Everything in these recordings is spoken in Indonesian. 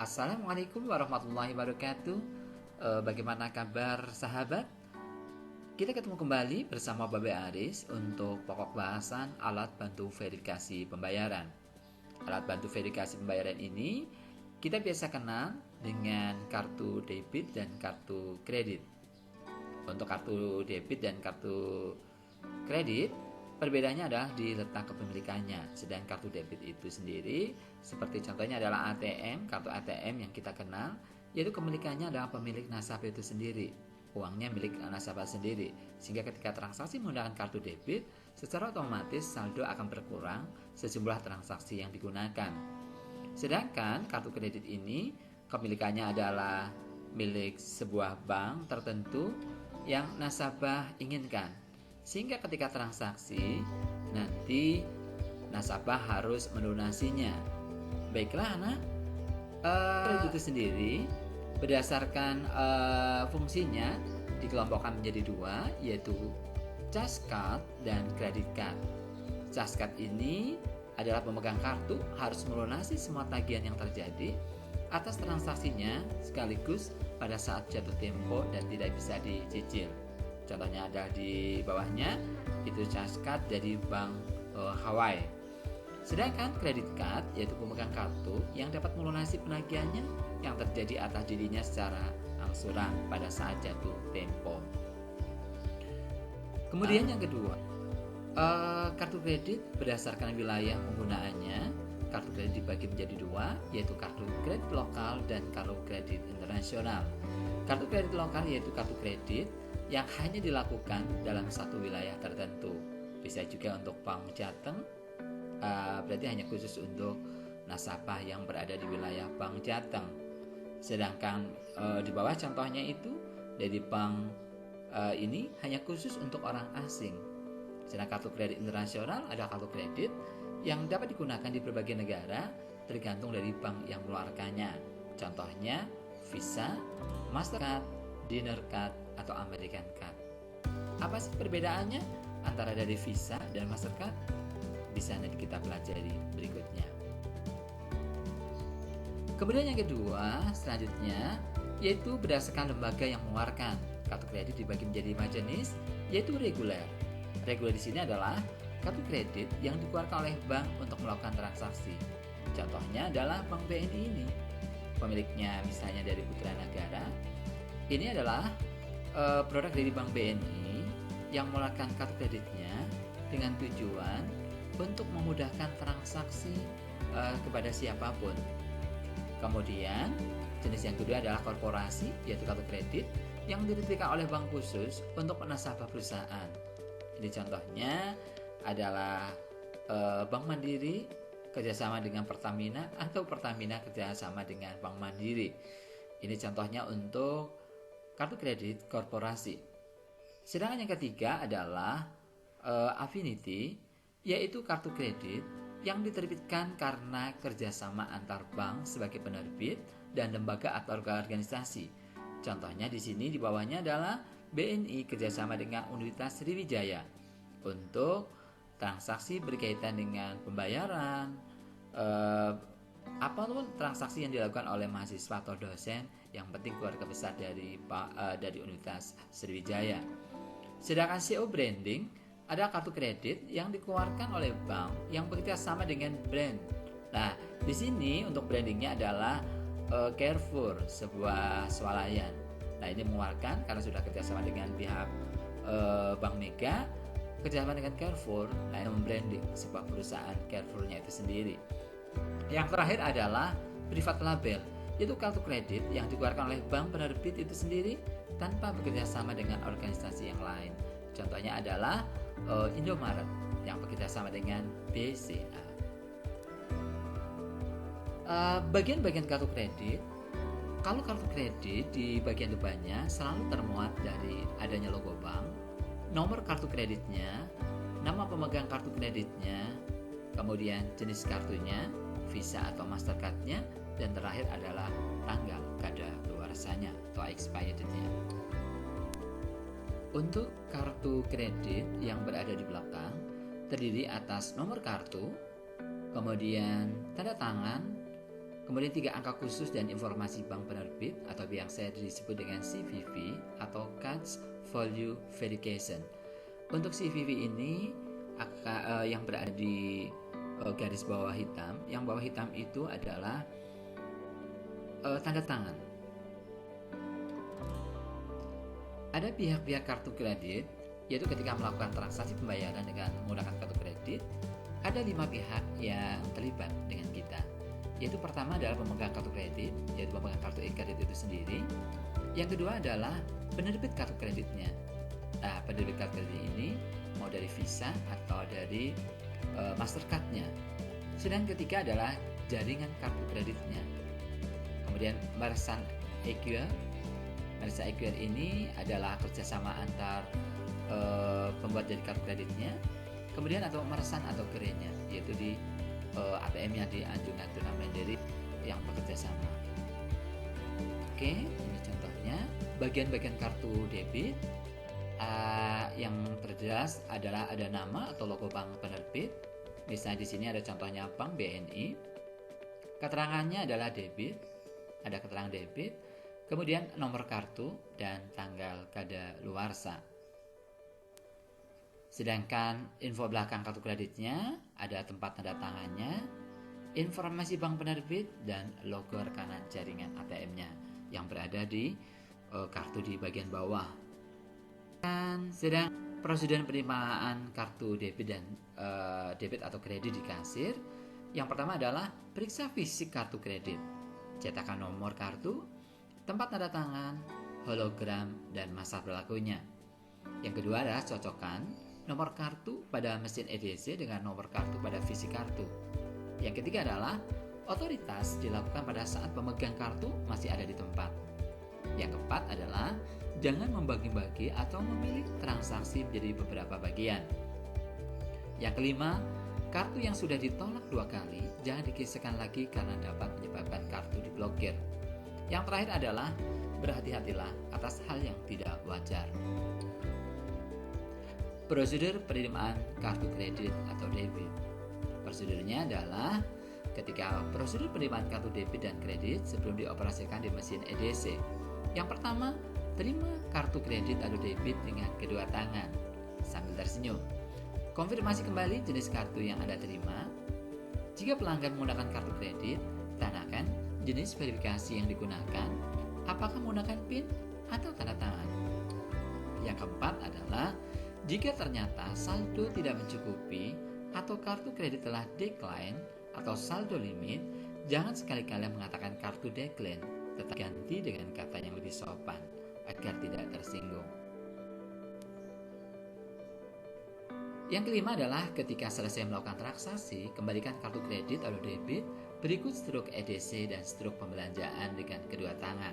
Assalamualaikum warahmatullahi wabarakatuh. Bagaimana kabar sahabat? Kita ketemu kembali bersama Babe Aris untuk pokok bahasan alat bantu verifikasi pembayaran. Alat bantu verifikasi pembayaran ini kita biasa kenal dengan kartu debit dan kartu kredit. Untuk kartu debit dan kartu kredit, perbedaannya adalah di letak kepemilikannya. Sedang kartu debit itu sendiri, seperti contohnya adalah ATM, kartu ATM yang kita kenal, yaitu kepemilikannya adalah pemilik nasabah itu sendiri. Uangnya milik nasabah sendiri. Sehingga ketika transaksi menggunakan kartu debit, secara otomatis saldo akan berkurang sejumlah transaksi yang digunakan. Sedangkan kartu kredit ini, kepemilikannya adalah milik sebuah bank tertentu yang nasabah inginkan. Sehingga ketika transaksi, nanti nasabah harus melunasinya. Baiklah anak, kredit itu sendiri berdasarkan fungsinya dikelompokkan menjadi dua, yaitu cash card dan credit card. Cash card ini adalah pemegang kartu harus melunasi semua tagihan yang terjadi atas transaksinya sekaligus pada saat jatuh tempo dan tidak bisa dicicil. Contohnya ada di bawahnya, itu cash card dari Bank Hawaii. Sedangkan credit card yaitu pemegang kartu yang dapat melunasi penagihannya yang terjadi atas dirinya secara angsuran pada saat jatuh tempo. Kemudian yang kedua, kartu kredit berdasarkan wilayah penggunaannya. Kartu kredit dibagi menjadi dua, yaitu kartu kredit lokal dan kartu kredit internasional. Kartu kredit lokal yaitu kartu kredit yang hanya dilakukan dalam satu wilayah tertentu. Bisa juga untuk bank Jateng, berarti hanya khusus untuk nasabah yang berada di wilayah Bank Jateng. Sedangkan di bawah contohnya itu dari bank ini hanya khusus untuk orang asing. Sedangkan kartu kredit internasional adalah kartu kredit yang dapat digunakan di berbagai negara tergantung dari bank yang mengeluarkannya. Contohnya Visa, Mastercard, Dinnercard, atau American Card. Apa sih perbedaannya antara dari Visa dan Mastercard? Bisa nanti kita pelajari berikutnya. Kemudian yang kedua, selanjutnya, yaitu berdasarkan lembaga yang mengeluarkan. Kartu kredit dibagi menjadi 5 jenis, yaitu reguler. Reguler di sini adalah kartu kredit yang dikeluarkan oleh bank untuk melakukan transaksi. Contohnya adalah Bank BNI ini. Pemiliknya misalnya dari Putra Negara. Ini adalah produk dari Bank BNI yang mengeluarkan kartu kreditnya dengan tujuan untuk memudahkan transaksi kepada siapapun. Kemudian jenis yang kedua adalah korporasi, yaitu kartu kredit yang diterbitkan oleh bank khusus untuk nasabah perusahaan. Ini contohnya adalah Bank Mandiri kerjasama dengan Pertamina atau Pertamina kerjasama dengan Bank Mandiri. Ini contohnya untuk kartu kredit korporasi. Sedangkan yang ketiga adalah Affinity, yaitu kartu kredit yang diterbitkan karena kerjasama antar bank sebagai penerbit dan lembaga atau organisasi. Contohnya di sini di bawahnya adalah BNI kerjasama dengan Universitas Sriwijaya untuk transaksi berkaitan dengan pembayaran, apapun transaksi yang dilakukan oleh mahasiswa atau dosen, yang penting keluarga besar dari Universitas Sriwijaya. Sedangkan CO branding adalah kartu kredit yang dikeluarkan oleh bank yang bekerja sama dengan brand. Nah, di sini untuk brandingnya adalah Carrefour, sebuah swalayan. Nah, ini mengeluarkan karena sudah kerjasama dengan pihak Bank Mega, kerjasama dengan Carrefour, nah ini membranding sebuah perusahaan Carrefour-nya itu sendiri. Yang terakhir adalah private label, yaitu kartu kredit yang dikeluarkan oleh bank penerbit itu sendiri tanpa bekerja sama dengan organisasi yang lain. Contohnya adalah Indomaret yang bekerja sama dengan BCA. Bagian-bagian kartu kredit, kalau kartu kredit di bagian depannya selalu termuat dari adanya logo bank, nomor kartu kreditnya, nama pemegang kartu kreditnya, kemudian jenis kartunya, Visa atau Mastercard-nya, dan terakhir adalah tanggal kadaluarsanya atau expirednya. Untuk kartu kredit yang berada di belakang terdiri atas nomor kartu, kemudian tanda tangan, Kemudian 3 angka khusus dan informasi bank penerbit atau biasa disebut dengan CVV atau Cards Value Verification. Untuk CVV ini yang berada di garis bawah hitam, yang bawah hitam itu adalah tanda tangan. Ada pihak-pihak kartu kredit, yaitu ketika melakukan transaksi pembayaran dengan menggunakan kartu kredit, ada 5 pihak yang terlibat dengan kita. Yaitu pertama adalah pemegang kartu kredit, yaitu pemegang kartu e-kredit itu sendiri. Yang kedua adalah penerbit kartu kreditnya. Nah, penerbit kartu kredit ini mau dari Visa atau dari Mastercard-nya. Sedang ketiga adalah jaringan kartu kreditnya. Kemudian Merchant Acquirer. Merchant Acquirer ini adalah kerjasama antar pembuat dari kartu kreditnya. Kemudian atau merchant atau gerenya, yaitu di ATM-nya di Anjungan Tuna Mandiri yang bekerja sama. Oke, ini contohnya bagian-bagian kartu debit. Yang terjelas adalah ada nama atau logo bank penerbit. Misalnya di sini ada contohnya Bank BNI. Keterangannya adalah debit, ada keterangan debit, kemudian nomor kartu dan tanggal kadaluarsa. Sedangkan info belakang kartu kreditnya ada tempat tanda tangannya, informasi bank penerbit, dan logo rekanan jaringan ATM-nya yang berada di kartu di bagian bawah. Dan sedang prosedur penerimaan kartu debit dan debit atau kredit di kasir. Yang pertama adalah periksa fisik kartu kredit, cetakan nomor kartu, tempat tanda tangan, hologram, dan masa berlakunya. Yang kedua adalah cocokkan nomor kartu pada mesin EDC dengan nomor kartu pada fisik kartu. Yang ketiga adalah otoritas dilakukan pada saat pemegang kartu masih ada di tempat. Yang keempat adalah jangan membagi-bagi atau memilih transaksi menjadi beberapa bagian. Yang kelima, kartu yang sudah ditolak 2 kali jangan dikisahkan lagi karena dapat menyebabkan kartu diblokir. Yang terakhir adalah berhati-hatilah atas hal yang tidak wajar. Prosedur penerimaan kartu kredit atau debit. Prosedurnya adalah ketika prosedur penerimaan kartu debit dan kredit sebelum dioperasikan di mesin EDC. Yang pertama, terima kartu kredit atau debit dengan kedua tangan sambil tersenyum. Konfirmasi kembali jenis kartu yang Anda terima. Jika pelanggan menggunakan kartu kredit, tanyakan jenis verifikasi yang digunakan, apakah menggunakan PIN atau tanda tangan. Yang keempat adalah jika ternyata saldo tidak mencukupi atau kartu kredit telah decline atau saldo limit, jangan sekali-kali mengatakan kartu decline, tetapi ganti dengan kata yang lebih sopan agar tidak tersinggung. Yang kelima adalah ketika selesai melakukan transaksi, kembalikan kartu kredit atau debit berikut struk EDC dan struk pembelanjaan dengan kedua tangan.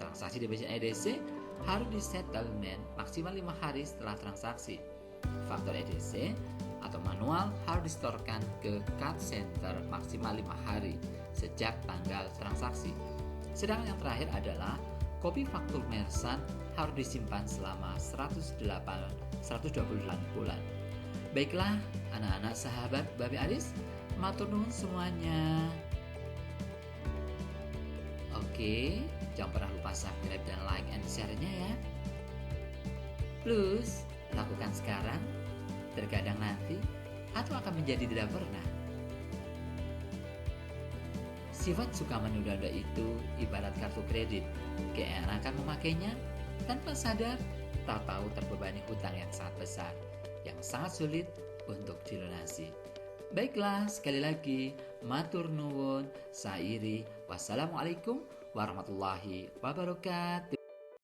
Transaksi di mesin EDC harus di settlement maksimal 5 hari setelah transaksi. Faktur EDC atau manual harus disetorkan ke card center maksimal 5 hari sejak tanggal transaksi. Sedangkan yang terakhir adalah kopi faktur merchant harus disimpan selama 128 bulan. Baiklah anak-anak sahabat Babe Aris, matur nuwun semuanya. Oke, jangan pernah lupa subscribe dan like and share-nya ya. Plus, lakukan sekarang, terkadang nanti, atau akan menjadi tidak pernah. Sifat suka menunda-nunda itu ibarat kartu kredit. Keenakan memakainya, tanpa sadar, tak tahu terbebani hutang yang sangat besar, yang sangat sulit untuk dilunasi. Baiklah, sekali lagi, matur nuwun, sairi, wassalamualaikum warahmatullahi wabarakatuh.